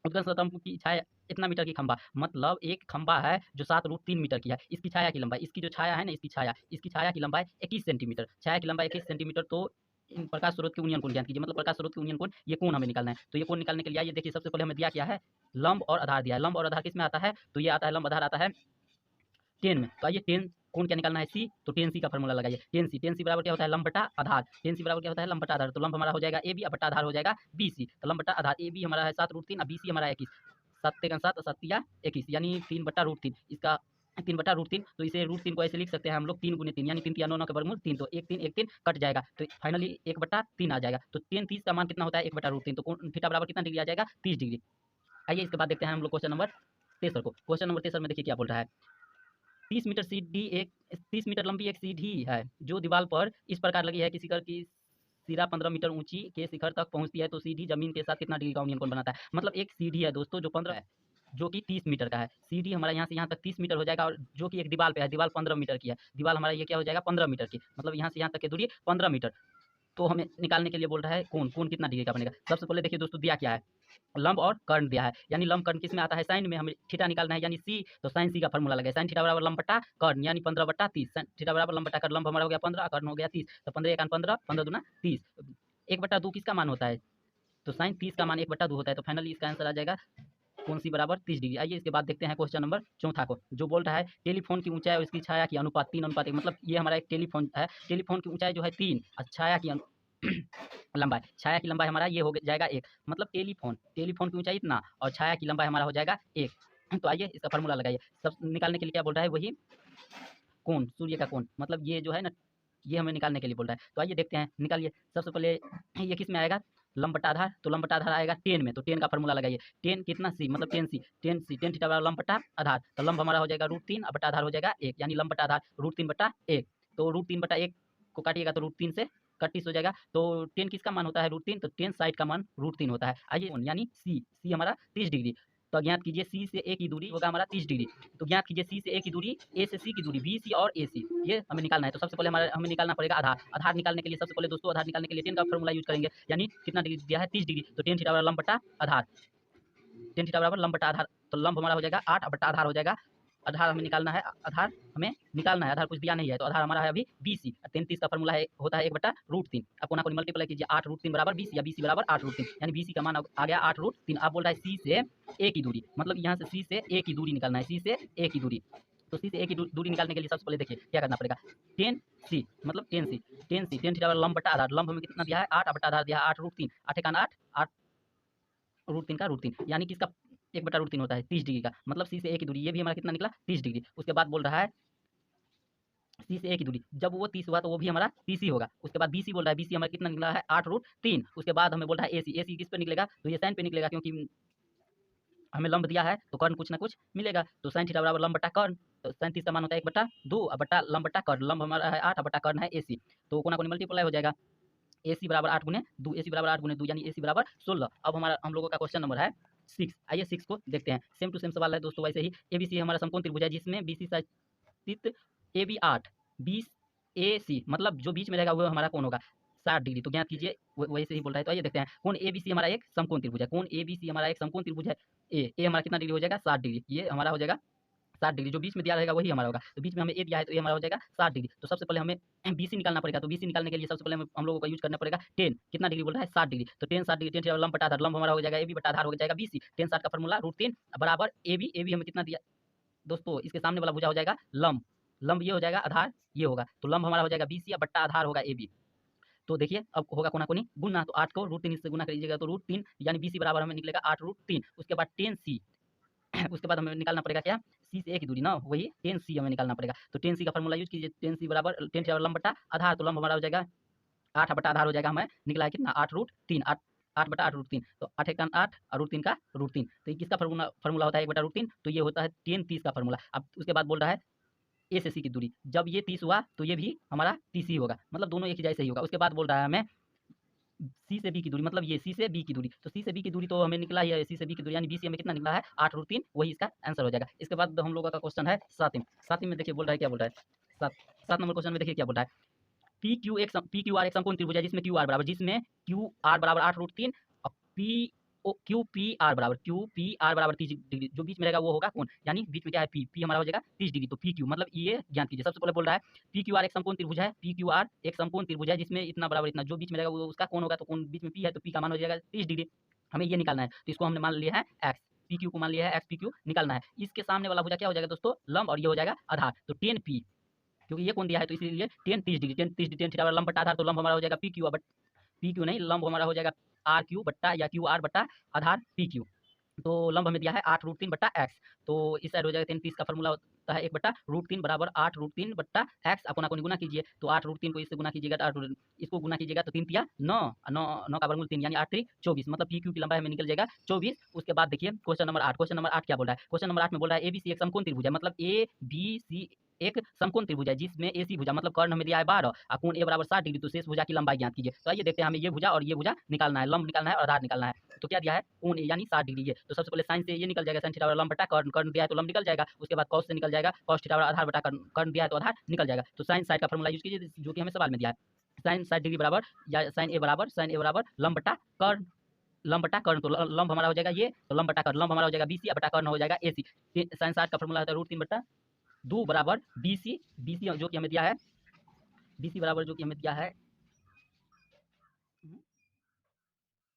उद्गम स्तंभ की छाया इतना मीटर की खंभा, मतलब एक खंभा है जो 7√3 मीटर की है। इसकी छाया की लंबाई, इसकी जो छाया है ना, इसकी छाया की लंबाई 21 सेंटीमीटर, छाया की लंबाई 21 सेंटीमीटर। तो इन प्रकाश स्रोत के उन्नयन कोण ज्ञात कीजिए, मतलब प्रकाश स्रोत के उन्नयन कोण, ये कोण हमें निकालना है। तो ये कोण निकालने के लिए आइए देखिए, सबसे पहले हमें दिया क्या है, लंब और आधार दिया है। लंब और आधार किस में आता है, तो ये आता है, लंब आधार आता है 10 में। तो आइए 10 कोण क्या निकालना है, सी। तो 10 सी का फॉर्मूला लगाइए, 10 सी बराबर क्या होता है, लंब बटा आधार। 10 सी बराबर क्या होता है, लंब बटा आधार। तो लंब हमारा हो जाएगा ए बी, बटा आधार हो जाएगा बी सी। तो लंब बटा आधार ए बी हमारा है 7√3 और बी सी हमारा 21, 7 और 7 यानी 3/√3। इसका 3/√3, तो इसे √3 को ऐसे लिख सकते हैं हम लोग 3 × 3 यानी 3 × 9 के वर्गमूल 3। तो 1 कट जाएगा, तो फाइनली 1/3 आ जाएगा। तो 10 30 का मान कितना होता है, 1/√3। तो थीटा बराबर कितना डिग्री आ जाएगा, 30 डिग्री। आइए इसके बाद देखते हैं हम लोग क्वेश्चन नंबर 13 को। क्वेश्चन नंबर 13 में देखिए क्या बोल रहा है, 30 मीटर सीढ़ी एक 30 मीटर लंबी एक सीढ़ी है जो दीवार पर इस प्रकार लगी है कि शिखर की सिरा 15 मीटर ऊंची के शिखर तक पहुंचती है। तो सीढ़ी जमीन के साथ कितना डिग्री का उन्नयन कोण बनाता है। मतलब एक सीढ़ी है दोस्तों जो 15 है, जो कि 30 मीटर का है। सीढ़ी हमारा यहाँ से यहाँ तक 30 मीटर हो जाएगा, और जो कि एक दीवार पे है, दीवार 15 मीटर की है। दीवार हमारा ये क्या हो जाएगा, 15 मीटर की, मतलब यहाँ से यहाँ तक की दूरी 15 मीटर। तो हमें निकालने के लिए बोल रहा है कोण, कोण कितना डिग्री का बनेगा। सबसे पहले देखिए दोस्तों दिया क्या है, लंब और कर्ण दिया है, यानी लंब कर्ण किस में आता है, साइन में। हमें थीटा निकालना है यानी सी। तो साइन सी का फॉर्मूला लगे, साइन थीटा बराबर लंब बटा कर्ण यानी 15/30। थीटा बराबर लंब बटा कर्ण, लंब हमारा हो गया 15, कर्ण हो गया 30। तो 15 × 15, 15 दूना 30। 1/2 किसका मान होता है, तो साइन 30 का मान 1/2 होता है। तो फाइनली इसका आंसर आ जाएगा कौन सी बराबर 30 डिग्री। आइए इसके बाद देखते हैं क्वेश्चन नंबर 4 को, जो बोल रहा है टेलीफोन की ऊंचाई और इसकी छाया की अनुपात 3:1। मतलब ये हमारा एक टेलीफोन है, टेलीफोन की ऊंचाई जो है 3 और छाया की लंबाई, छाया की लंबाई हमारा ये हो जाएगा 1। मतलब टेलीफोन टेलीफोन की ऊंचाई इतना और छाया की लंबाई हमारा हो जाएगा 1। तो आइए इसका फॉर्मूला लगाइए। सब निकालने के लिए क्या बोल रहा है, वही कोण, सूर्य का कोण, मतलब ये जो है ना, ये हमें निकालने के लिए बोल रहा है। तो आइए देखते हैं, निकालिए। सबसे पहले ये किस में आएगा, लंब बटा आधार। तो लंब बटा आधार आएगा 10 में। तो 10 का फॉर्मूला लगाइए, 10 कितना सी, मतलब 10 सी 10 थीटा बराबर लंब बटा आधार। तो लंब हमारा हो जाएगा √3 और बटा आधार हो जाएगा 1, यानी लंब बटा आधार √3/1। तो √3/1 को काटिएगा तो √3 से 31 हो जाएगा। तो 10 किसका मान होता है, √3। तो 10 साइड का मान √3 होता है। आइए यानी सी हमारा 30 डिग्री। तो ज्ञात कीजिए सी से ए की दूरी होगा हमारा 30 डिग्री। तो ज्ञात कीजिए सी से ए की दूरी, ए से सी की दूरी, बी सी और ए सी, ये हमें निकालना है। तो सबसे पहले हमें निकालना पड़ेगा आधार। आधार निकालने के लिए सबसे पहले दोस्तों, आधार निकालने के लिए 10 का फॉर्मूला यूज करेंगे, यानी कितना डिग्री दिया है, 30 डिग्री। तो 10 थीटा बराबर लंब बटा आधार, 10 थीटा बराबर लंब बटा आधार। तो लंब हमारा हो जाएगा 8 बटा आधार हो जाएगा। आधार हमें निकालना है, आधार हमें निकालना है, आधार कुछ दिया नहीं है। तो आधार हमारा है अभी बी सी। 33 का फॉर्मूला है, होता है 1/√3। अब कोना कोनी मल्टीप्लाई कीजिए, 8√3 बराबर बी सी, या बी सी बराबर 8√3, यानी बी सी का मान आ गया 8√3। आप बोल रहा है सी से ए की दूरी, मतलब यहाँ से सी से ए की दूरी निकालना है, सी से ए की दूरी। तो सी से ए की दूरी निकालने के लिए सबसे पहले देखिए क्या करना पड़ेगा, 10 सी मतलब 10 सी, 10 थीटा बराबर लंब बटा आधार। लंब हमें कितना दिया है, 8 बटा आधार दिया है 8√3, 8 एकान 8, 8 √3 का √3, यानी कि इसका 1/√3 होता है 30 डिग्री का। मतलब सी से ए की दूरी, ये भी हमारा कितना निकला, 30 डिग्री। उसके बाद बोल रहा है सी से ए की दूरी, जब वो 30 हुआ तो वो भी हमारा 30 ही होगा। उसके बाद बी सी बोल रहा है, बी सी हमारा कितना निकला है, 8√3। उसके बाद हमें बोल रहा है ए सी, ए सी किस पे निकलेगा, तो ये साइन पे निकलेगा, क्योंकि हमें लंब दिया है तो कर्ण कुछ ना कुछ मिलेगा। तो साइन थीटा बराबर लंब बटा कर्ण। तो साइन 30 का मान होता है 1/2 और बटा लंब बटा कर्ण। लंब हमारा है 8 और बटा कर्ण है ए सी। तो कोना कोनी मल्टीप्लाई हो जाएगा, ए सी बराबर 8 × 2, ए सी बराबर 8 × 2, यानी ए सी बराबर 16। अब हमारा हम लोगों का क्वेश्चन नंबर है 6। आइए 6 को देखते हैं। सेम टू सेम सवाल है दोस्तों, वैसे ही ए बी सी हमारा समकोण त्रिभुज है, जिसमें बी सी स्थित ए बी 8, 20 ए सी, मतलब जो बीच में रहेगा वो हमारा कौन होगा, 60 डिग्री। तो ज्ञात कीजिए, वैसे ही बोल रहा है। तो आइए देखते हैं, कौन ए बी सी हमारा एक समकोण त्रिभुज है, कौन ए बी सी हमारा एक समकोण त्रिभुज है। ए हमारा कितना डिग्री हो जाएगा, 60 डिग्री। ये हमारा हो जाएगा 60 डिग्री, जो बीच में दिया रहेगा वही हमारा होगा। तो बीच में हमें ए दिया है तो ये हमारा हो जाएगा 60 डिग्री। तो सबसे पहले हमें बीसी निकालना पड़ेगा। तो बीसी निकालने के लिए सबसे पहले हम लोगों को यूज करना पड़ेगा 10, कितना डिग्री बोल रहा है, 60 डिग्री। तो 10 60 डिग्री, 10 लंब बटा आधार, लंब हमारा हो जाएगा ए बी बटा आधार हो जाएगा बीसी। 10 60 का फॉर्मूला √3 बराबर ए बी हमें कितना दिया दोस्तों, इसके सामने वाला भुजा हो जाएगा लंब, लंब ये हो जाएगा, आधार ये होगा। तो लंब हमारा हो जाएगा बीसी, बट्टा आधार होगा ए बी। तो देखिए अब होगा कोना कोनी गुना, तो 8 को √3 से गुना करिएगा तो √3, यानी बीसी बराबर हमें निकलेगा 8√3। उसके बाद 10 सी, उसके बाद हमें निकालना पड़ेगा क्या, सी से ए की दूरी ना, वही 10 सी हमें निकालना पड़ेगा। तो 10 सी का फॉर्मूला यूज कीजिए, 10 सी बराबर 10 सी लंब बटा आधार। तो लंब हमारा हो जाएगा 8 बटा आधार हो जाएगा, हमें निकला है कितना, 8√3, 8 8 बटा 8√3। तो 8 एकान 8 और √3 का √3। तो ये किसका फॉर्मूला होता है, 1/√3। तो ये होता है 10 30 का फॉर्मूला। अब उसके बाद बोल रहा है ए से सी की दूरी, जब ये 30 हुआ तो ये भी हमारा 30 ही होगा, मतलब दोनों एक ही जैसे ही होगा। उसके बाद बोल रहा है हमें सी से बी की दूरी, मतलब ये सी से बी की दूरी। तो सी से बी की दूरी तो हमें निकला ही है, सी से बी की दूरी, यानी बी सी हमें कितना निकला है, 8√3, वही इसका आंसर हो जाएगा। इसके बाद हम लोगों का क्वेश्चन है 7 में देखिए बोल रहा है क्या बोल रहा है, 7 नंबर क्वेश्चन में देखिए क्या बोल रहा है, पी क्यू आर एक समकोण त्रिभुज है, जिसमें क्यू आर बराबर 8√3 और P O Q P R बराबर 30 डिग्री, जो बीच में रहेगा वो होगा कौन, यानी बीच में क्या है पी, पी हमारा हो जाएगा 30 डिग्री, तो पी क्यू मतलब ये ज्ञात कीजिए। सबसे पहले बोल रहा है पी क्यू आर एक समकोण त्रिभुज है, पी क्यू आर एक समकोण त्रिभुज है जिसमें इतना बराबर इतना, जो बीच में रहेगा वो उसका कौन होगा, तो कौन बीच में पी है तो पी का मान हो जाएगा 30 डिग्री, हमें ये निकालना है, तो इसको हमने मान लिया है एक्स, पी क्यू को मान लिया है एक्स पी क्यू निकालना है। इसके सामने वाला भुजा क्या हो जाएगा दोस्तों, लंब, और ये हो जाएगा आधार, तो 10 पी, क्योंकि ये कौन दिया है तो इसलिए 10 30 डिग्री, 10 30 10 थीटा लंब बटा आधार, तो लंब हमारा हो जाएगा P Q, but P Q नहीं, लंब हमारा हो जाएगा आर क्यू बट्टा या क्यू आर बट्टा आधार पी क्यू। तो लंब हमें दिया है 8√3 बट्टा एक्स, तो इस साइड हो जाएगा 33 का फॉर्मूला होता है 1/√3 बराबर 8√3 बट्टा एक्स, अपना को गुना कीजिए, तो 8√3 को इससे गुना कीजिएगा तो 8 इसको गुना कीजिएगा तो 3 तिया 9, 9 का वर्गमूल 3 यानी 8 3 24, मतलब पी क्यू की लंबाई हमें निकल जाएगा 24। उसके बाद देखिए क्वेश्चन नंबर 8, क्वेश्चन नंबर 8 क्या बोल रहा है, क्वेश्चन नंबर 8 में बोल रहा है एबीसी एक समकोण त्रिभुज है, मतलब ए बी सी एक समकोण त्रिभुज है जिसमें एसी भुजा मतलब कर्ण हमें दिया है 12 और कोण ए बराबर 60 डिग्री, तो शेष भुजा की लंबाई ज्ञात कीजिए। तो आइए देखते हैं, हमें ये भुजा और ये भुजा निकालना है, लंब निकालना है और आधार निकालना है। तो क्या दिया है कोण ए यानी 60 डिग्री, ये तो सबसे पहले साइन से ये निकल जाएगा, साइन थीटा बराबर लंब बटा कर्ण, कर्ण दिया है तो लंब निकल जाएगा। उसके बाद कॉस से निकल जाएगा, कॉस थीटा बराबर आधार बटा कर्ण, कर्ण दिया है तो आधार निकल जाएगा। तो साइन साइड का फॉर्मूला यूज कीजिए जो कि हमें सवाल में दिया है, साइन 60 डिग्री बराबर या साइन ए बराबर लंब बटा कर्ण, लंब बटा कर्ण, तो लंब हमारा हो जाएगा ये, तो लंब बटा कर्ण, लंब हमारा हो जाएगा बीसी बटा कर्ण हो जाएगा एसी। साइन 60 का फॉर्मूला होता है √3/2 बराबर बीसी, बीसी जो कि हमें दिया है, बीसी बराबर जो कि हमें दिया है